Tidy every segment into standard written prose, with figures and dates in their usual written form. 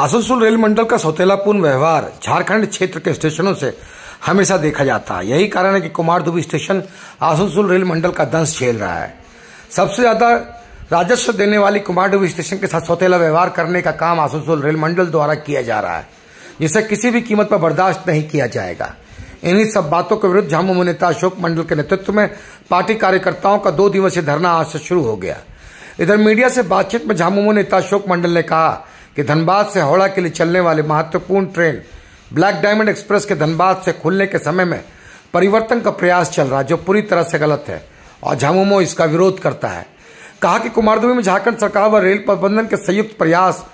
Asansol rail मंडल का सौतेलापूर्ण व्यवहार झारखंड क्षेत्र के स्टेशनों से हमेशा देखा जाता है। यही कारण है कि कुमारडुबी स्टेशन आसनसोल रेल मंडल का दंश झेल रहा है। सबसे ज्यादा राजस्व देने वाली कुमारडुबी स्टेशन के साथ सौतेला व्यवहार करने का काम आसनसोल रेल मंडल द्वारा किया जा रहा है, जिसे किसी भी कीमत पर बर्दाश्त नहीं किया जाएगा। इन्हीं सब बातों के विरुद्ध झामुमो नेता अशोक मंडल के नेतृत्व में पार्टी कार्यकर्ताओं का 2 दिवसीय धरना आज से शुरू हो गया। इधर मीडिया से बातचीत में झामुमो नेता अशोक मंडल ने कहा कि धनबाद से हावड़ा के लिए चलने वाली महत्वपूर्ण ट्रेन ब्लैक डायमंड एक्सप्रेस के धनबाद से खुलने के समय में परिवर्तन का प्रयास चल रहा है, जो पूरी तरह से गलत है और झामुमो इसका विरोध करता है। कहा कि कुमारडुबी में झारखंड सरकार व रेल प्रबंधन के संयुक्त प्रयास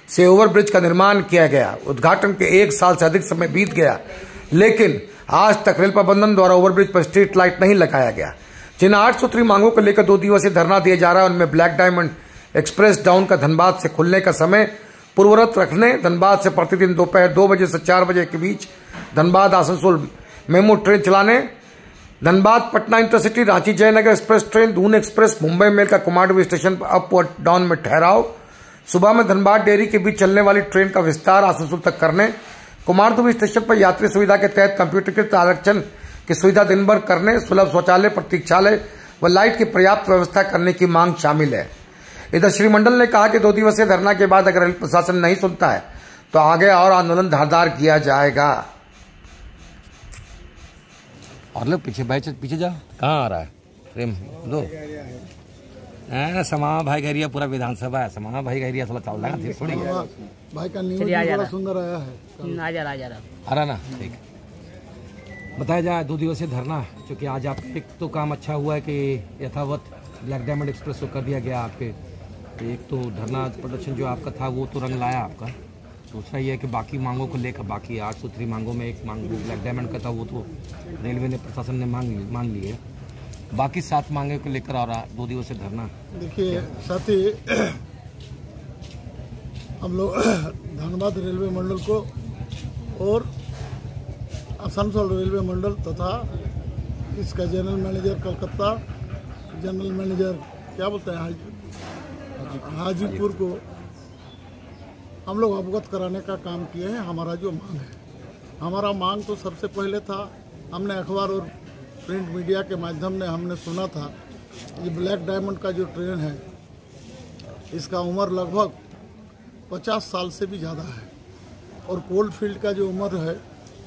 से ओवरब्रिज का निर्माण किया गया। उद्घाटन के 1 साल से अधिक समय बीत गया, लेकिन आज तक रेल प्रबंधन द्वारा ओवरब्रिज पर स्ट्रीट लाइट नहीं लगाया गया। जिन 8 सूत्री मांगों को लेकर 2 दिवसीय धरना दिया जा रहा है, उनमें ब्लैक डायमंड एक्सप्रेस डाउन का धनबाद से खुलने का समय पूर्ववत रखने, धनबाद से प्रतिदिन दोपहर 2 बजे से 4 बजे के बीच धनबाद आसनसोल मेमू ट्रेन चलाने, Dhanbad Patna intercity, Ranchi Jaynagar express train, Doon express, Mumbai mail का कुमारडुबी स्टेशन पर अप व डाउन में ठहराव, सुबह में धनबाद डेयरी के बीच चलने वाली ट्रेन का विस्तार आसनसोल तक करने, कुमारडुबी स्टेशन पर यात्री सुविधा के तहत कंप्यूटरीकृत आरक्षण की सुविधा दिन भर करने, सुलभ शौचालय, प्रतीक्षालय व लाइट की पर्याप्त व्यवस्था करने की मांग शामिल है। इधर श्री मंडल ने कहा कि 2 दिवसीय धरना के बाद अगर रेल प्रशासन नहीं सुनता है तो आगे और आंदोलन धारदार किया जाएगा। और लोग पीछे जाओ, कहाँ आ रहा है प्रेम लो समा भाई गहरिया, पूरा विधानसभा है समा भाई गहरिया, थोड़ा चावल लगा थोड़ी भाई का न्यूज़ बड़ा सुंदर आया है। आ रहा ना, ठीक। बताया जाए 2 दिवसीय धरना, क्योंकि आज आपका एक तो काम अच्छा हुआ है कि यथावत ब्लैक डायमंड एक्सप्रेस को कर दिया गया आपके। एक तो धरना प्रदर्शन जो आपका था वो तो रंग लाया आपका। दूसरा ये है कि बाकी मांगों को लेकर, बाकी 8 सूत्री मांगों में एक मांग ब्लैक डायमंड का था, वो तो रेलवे ने, प्रशासन ने मान ली है। बाकी 7 मांगे को लेकर आ रहा 2 दिवसीय धरना। देखिए साथी, हम लोग धनबाद रेलवे मंडल को और आसनसोल रेलवे मंडल तथा इसका general manager Calcutta, general manager क्या बोलते हैं हाजीपुर को हम लोग अवगत कराने का काम किए हैं। हमारा जो मांग है, हमारा मांग तो सबसे पहले था, हमने अखबार और प्रिंट मीडिया के माध्यम ने हमने सुना था ये ब्लैक डायमंड का जो ट्रेन है इसका उम्र लगभग 50 साल से भी ज़्यादा है, और कोल्ड फील्ड का जो उम्र है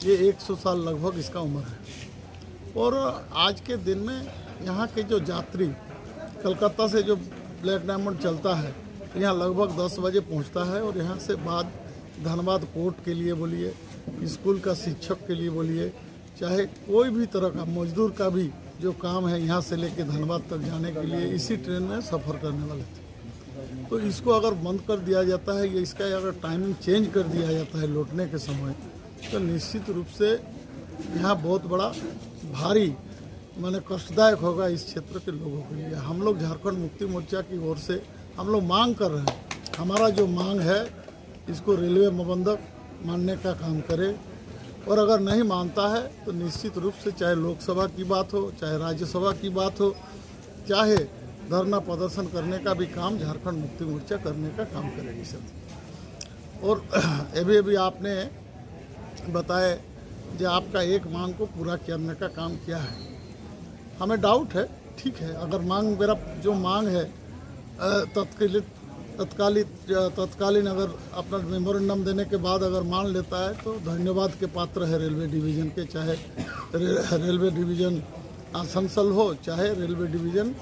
ये 100 साल लगभग इसका उम्र है। और आज के दिन में यहाँ के जो यात्री कलकत्ता से जो ब्लैक डायमंड चलता है यहाँ लगभग 10 बजे पहुँचता है, और यहाँ से बाद धनबाद कोर्ट के लिए बोलिए, स्कूल का शिक्षक के लिए बोलिए, चाहे कोई भी तरह का मजदूर का भी जो काम है यहाँ से लेके धनबाद तक जाने के लिए इसी ट्रेन में सफ़र करने वाले थे। तो इसको अगर बंद कर दिया जाता है या इसका अगर टाइमिंग चेंज कर दिया जाता है लौटने के समय, तो निश्चित रूप से यहाँ बहुत बड़ा भारी माने कष्टदायक होगा इस क्षेत्र के लोगों के लिए। हम लोग झारखंड मुक्ति मोर्चा की ओर से हम लोग मांग कर रहे हैं, हमारा जो मांग है इसको रेलवे प्रबंधक मानने का काम करे, और अगर नहीं मानता है तो निश्चित रूप से चाहे लोकसभा की बात हो, चाहे राज्यसभा की बात हो, चाहे धरना प्रदर्शन करने का भी काम झारखंड मुक्ति मोर्चा करने का काम करेगी सर। और अभी आपने बताए जो आपका एक मांग को पूरा करने का काम किया है, हमें डाउट है, ठीक है, अगर मांग मेरा जो मांग है तत्कालीन अगर अपना मेमोरेंडम देने के बाद अगर मान लेता है तो धन्यवाद के पात्र है रेलवे डिवीज़न के, चाहे रेलवे डिवीज़न आसनसोल हो, चाहे रेलवे डिवीज़न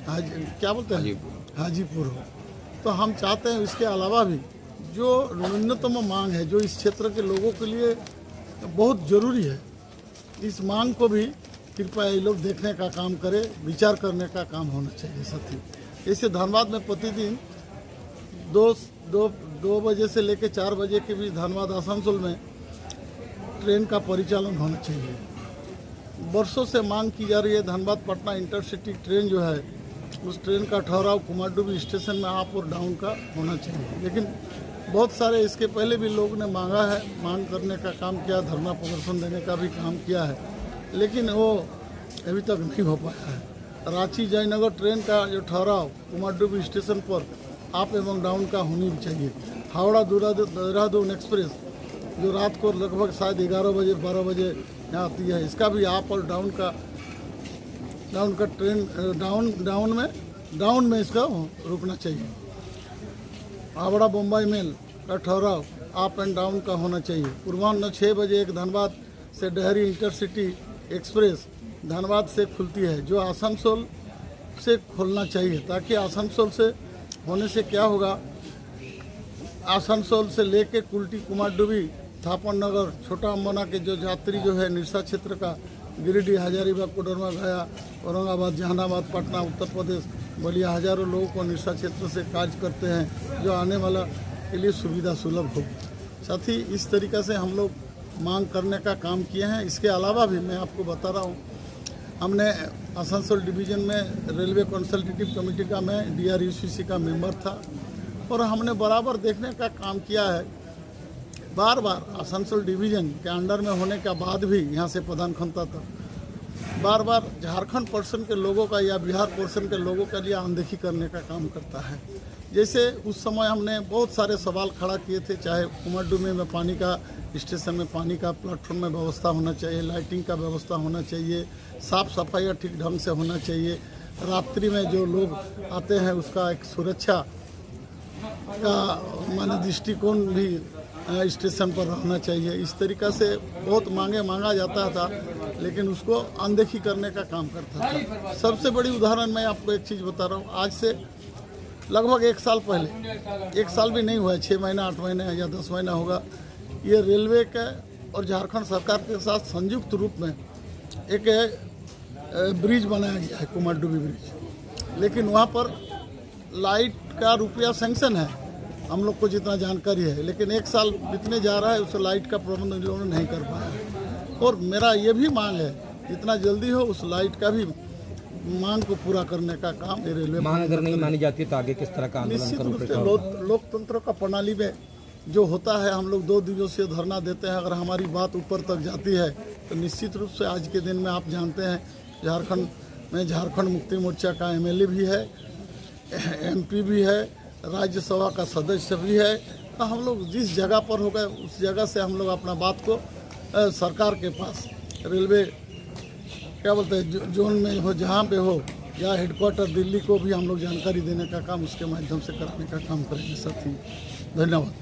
क्या बोलते हैं हाजीपुर हो। तो हम चाहते हैं इसके अलावा भी जो न्यूनतम मांग है जो इस क्षेत्र के लोगों के लिए बहुत ज़रूरी है, इस मांग को भी कृपया ये लोग देखने का काम करे, विचार करने का काम होना चाहिए साथी। इससे धनबाद में प्रतिदिन 2 बजे से लेकर 4 बजे के बीच धनबाद आसनसोल में ट्रेन का परिचालन होना चाहिए। वर्षों से मांग की जा रही है धनबाद पटना इंटरसिटी ट्रेन जो है उस ट्रेन का ठहराव कुमारडुबी स्टेशन में अप और डाउन का होना चाहिए, लेकिन बहुत सारे इसके पहले भी लोग ने मांगा है, मांग करने का काम किया, धरना प्रदर्शन देने का भी काम किया है, लेकिन वो अभी तक नहीं हो पाया है। रांची जयनगर ट्रेन का जो ठहराव कुमारडुबी स्टेशन पर अप एवं डाउन का होनी चाहिए। हावड़ा देहरादून एक्सप्रेस जो रात को लगभग शायद 11 बजे 12 बजे यहाँ आती है, इसका भी अप और डाउन का ट्रेन डाउन में इसका रुकना चाहिए। हावड़ा मुंबई मेल का ठहराव अप एंड डाउन का होना चाहिए। पूर्वाह्न 6 बजे एक धनबाद से डेहरी इंटरसिटी एक्सप्रेस धनबाद से खुलती है, जो आसनसोल से खुलना चाहिए, ताकि आसनसोल से होने से क्या होगा, आसनसोल से लेके कुल्टी, कुमारडुबी, थापन नगर, छोटा अम्बोना के जो यात्री जो है निरसा क्षेत्र का, गिरिडीह, हजारीबाग, कोडरमा, गया, औरंगाबाद, जहानाबाद, पटना, उत्तर प्रदेश, बलिया, हजारों लोगों को निरसा क्षेत्र से कार्य करते हैं, जो आने वाला के लिए सुविधा सुलभ होगी। साथ ही इस तरीक़ा से हम लोग मांग करने का काम किए हैं। इसके अलावा भी मैं आपको बता रहा हूँ, हमने आसनसोल डिवीज़न में रेलवे कंसल्टेटिव कमेटी का मैं DRUCC का मेंबर था, और हमने बराबर देखने का काम किया है। बार बार आसनसोल डिवीज़न के अंडर में होने के बाद भी यहाँ से प्रधान खंता तक बार बार झारखंड पोर्शन के लोगों का या बिहार पोर्शन के लोगों के लिए अनदेखी करने का काम करता है। जैसे उस समय हमने बहुत सारे सवाल खड़ा किए थे, चाहे कुमारडुमी में पानी का स्टेशन में पानी का प्लेटफॉर्म में व्यवस्था होना चाहिए, लाइटिंग का व्यवस्था होना चाहिए, साफ़ सफाई ठीक ढंग से होना चाहिए, रात्रि में जो लोग आते हैं उसका एक सुरक्षा का माने दृष्टिकोण भी स्टेशन पर रहना चाहिए। इस तरीक़ा से बहुत मांगा जाता था, लेकिन उसको अनदेखी करने का काम करता था। सबसे बड़ी उदाहरण मैं आपको एक चीज़ बता रहा हूँ, आज से लगभग 1 साल पहले, 1 साल भी नहीं हुआ है, 6 महीना 8 महीने या 10 महीना होगा, ये रेलवे के और झारखंड सरकार के साथ संयुक्त रूप में एक ब्रिज बनाया गया है, कुमारडुबी ब्रिज, लेकिन वहाँ पर लाइट का रुपया सैंक्शन है, हम लोग को जितना जानकारी है, लेकिन 1 साल बीतने जा रहा है, उस लाइट का प्रबंध इन लोगों ने नहीं कर पाया। और मेरा ये भी मांग है, जितना जल्दी हो उस लाइट का भी मांग को पूरा करने का काम ये रेलवे मांग अगर नहीं मानी जाती तो आगे किस तरह का आंदोलन निश्चित रूप से लोकतंत्र का प्रणाली में जो होता है, हम लोग 2 दिनों से धरना देते हैं। अगर हमारी बात ऊपर तक जाती है तो निश्चित रूप से आज के दिन में आप जानते हैं झारखंड में झारखंड मुक्ति मोर्चा का MLA भी है, MP भी है, राज्यसभा का सदस्य भी है। तो हम लोग जिस जगह पर हो गए उस जगह से हम लोग अपना बात को सरकार के पास, रेलवे क्या बोलते हैं जोन में हो, जहाँ पे हो, या हेडक्वार्टर दिल्ली को भी हम लोग जानकारी देने का काम उसके माध्यम से कराने का काम करेंगे। साथी धन्यवाद।